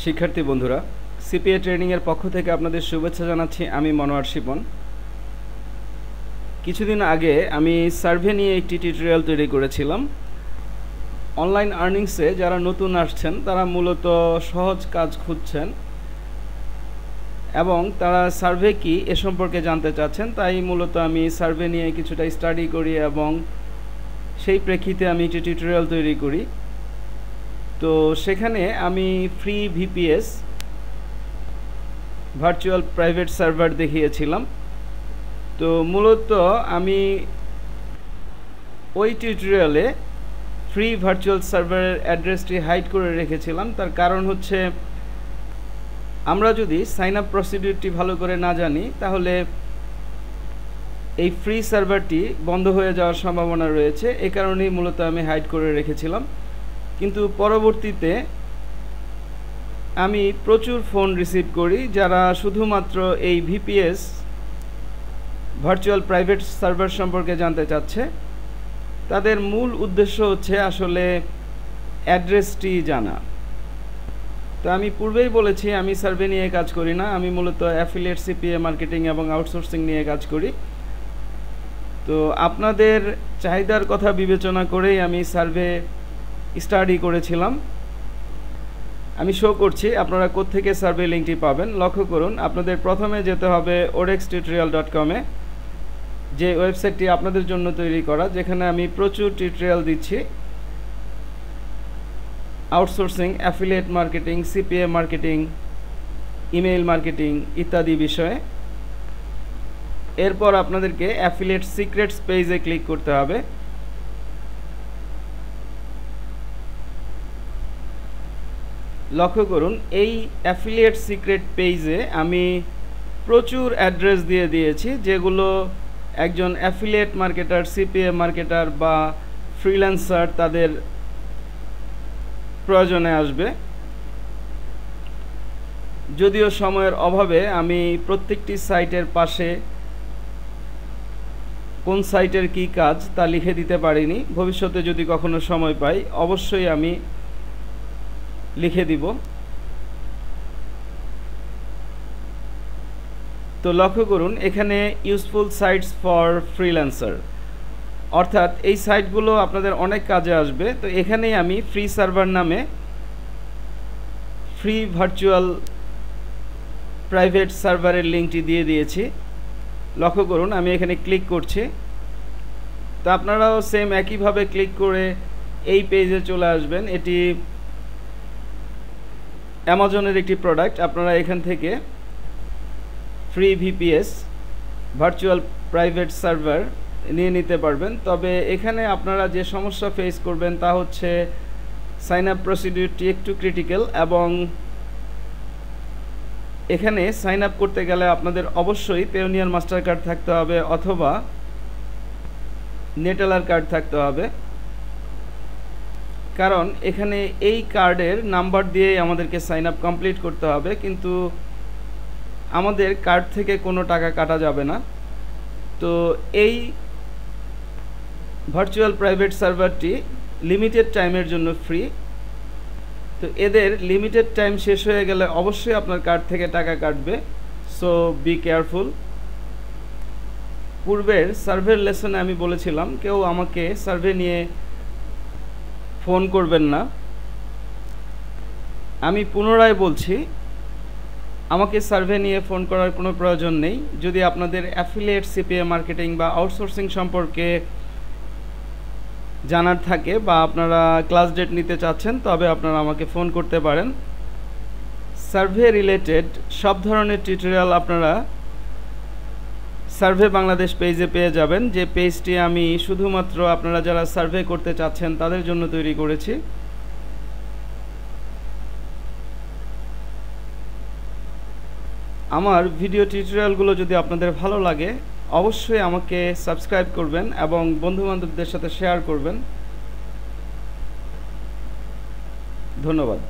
শিক্ষার্থী বন্ধুরা, CPA training এর পক্ষ থেকে আপনাদের শুভেচ্ছা জানাচ্ছি। আমি মনোয়ার শিপন। কিছুদিন আগে আমি সার্ভে নিয়ে একটি টিউটোরিয়াল তৈরি করেছিলাম। অনলাইন আর্নিংসে যারা নতুন আসছেন তারা মূলত সহজ কাজ খুঁজছেন এবং তারা সার্ভে কি এ সম্পর্কে জানতে চাচ্ছেন, তাই মূলত আমি সার্ভে নিয়ে কিছুটা স্টাডি করি এবং সেই প্রেক্ষিতে আমি একটি টিউটোরিয়াল তৈরি করি। তো সেখানে আমি free VPS virtual private server দেখিয়েছিলাম। তো মূলত আমি ওই টিউটোরিয়ালে ফ্রি ভার্চুয়াল সার্ভারের অ্যাড্রেসটি হাইড করে রেখেছিলাম। তার কারণ হচ্ছে, আমরা যদি সাইন আপ প্রসিডিউরটি ভালো করে না জানি তাহলে এই ফ্রি সার্ভারটি বন্ধ হয়ে যাওয়ার সম্ভাবনা রয়েছে। এই কারণেই মূলত আমি হাইড করে রেখেছিলাম। কিন্তু পরবর্তীতে আমি প্রচুর ফোন রিসিভ করি যারা শুধুমাত্র এই ভিপিএস ভার্চুয়াল প্রাইভেট সার্ভার সম্পর্কে জানতে চাচ্ছে। তাদের মূল উদ্দেশ্য হচ্ছে আসলে অ্যাড্রেসটি জানা। তো আমি পূর্বেই বলেছি আমি সার্ভে নিয়ে কাজ করি না, আমি মূলত অ্যাফিলিয়েট সিপিএ মার্কেটিং এবং আউটসোর্সিং নিয়ে কাজ করি। তো আপনাদের চাহিদার কথা বিবেচনা করেই আমি সার্ভে স্টাডি করেছিলাম। আমি শো করছি আপনারা কোত্থেকে সার্ভে লিঙ্কটি পাবেন। লক্ষ্য করুন, আপনাদের প্রথমে যেতে হবে odextutorial.com এ, যে ওয়েবসাইটটি আপনাদের জন্য তৈরি করা, যেখানে আমি প্রচুর টিউটোরিয়াল দিচ্ছি outsourcing, affiliate marketing, CPA marketing, email marketing ইত্যাদি বিষয়ে। এরপর আপনাদেরকে অ্যাফিলিয়েট সিক্রেটস পেজে ক্লিক করতে হবে। লক্ষ্য করুন, এই অ্যাফিলিয়েট সিক্রেট পেজে আমি প্রচুর অ্যাড্রেস দিয়ে দিয়েছি যেগুলো একজন অ্যাফিলিয়েট মার্কেটার, সিপিএ মার্কেটার বা ফ্রিল্যান্সার তাদের প্রয়োজনে আসবে। যদিও সময়ের অভাবে আমি প্রত্যেকটি সাইটের পাশে কোন সাইটের কি কাজ তা লিখে দিতে পারিনি। ভবিষ্যতে যদি কখনো সময় পাই অবশ্যই আমি লিখে দিব। তো লক্ষ্য করুন, এখানে ইউজফুল সাইটস ফর ফ্রিল্যান্সার, অর্থাৎ এই সাইটগুলো আপনাদের অনেক কাজে আসবে। তো এখানেই আমি ফ্রি সার্ভার নামে ফ্রি ভার্চুয়াল প্রাইভেট সার্ভারের লিঙ্কটি দিয়ে দিয়েছি। লক্ষ্য করুন, আমি এখানে ক্লিক করছি। তো আপনারাও সেম একইভাবে ক্লিক করে এই পেজে চলে আসবেন। এটি অ্যামাজনের একটি প্রোডাক্ট। আপনারা এখান থেকে free VPS virtual private server নিয়ে নিতে পারবেন। তবে এখানে আপনারা যে সমস্যা ফেস করবেন তা হচ্ছে সাইন আপ প্রসিডিউরটি একটু ক্রিটিক্যাল, এবং এখানে সাইন আপ করতে গেলে আপনাদের অবশ্যই পেওনিয়ার মাস্টার কার্ড থাকতে হবে অথবা নেটেলার কার্ড থাকতে হবে, কারণ এখানে এই কার্ডের নাম্বার দিয়ে আমাদেরকে সাইন আপ কমপ্লিট করতে হবে। কিন্তু আমাদের কার্ড থেকে কোনো টাকা কাটা যাবে না। তো এই ভার্চুয়াল প্রাইভেট সার্ভারটি লিমিটেড টাইমের জন্য ফ্রি। তো এদের লিমিটেড টাইম শেষ হয়ে গেলে অবশ্যই আপনার কার্ড থেকে টাকা কাটবে। So be careful. পূর্বের সার্ভের লেসনে আমি বলেছিলাম কেউ আমাকে সার্ভে নিয়ে ফোন করবেন না। আমি পুনরায় বলছি, আমাকে সার্ভে নিয়ে ফোন করার কোনো প্রয়োজন নেই। যদি আপনাদের অ্যাফিলিয়েট সিপিএ মার্কেটিং বা আউটসোর্সিং সম্পর্কে জানার থাকে বা আপনারা ক্লাস ডেট নিতে চাচ্ছেন তবে আপনারা আমাকে ফোন করতে পারেন। সার্ভে রিলেটেড সব ধরনের টিউটোরিয়াল আপনারা সার্ভে বাংলাদেশ পেজে পেয়ে যাবেন, যে পেজটি আমি শুধুমাত্র আপনারা যারা সার্ভে করতে চাচ্ছেন তাদের জন্য তৈরি করেছি। আমার ভিডিও টিউটোরিয়ালগুলো যদি আপনাদের ভালো লাগে অবশ্যই আমাকে সাবস্ক্রাইব করবেন এবং বন্ধুবান্ধবদের সাথে শেয়ার করবেন। ধন্যবাদ।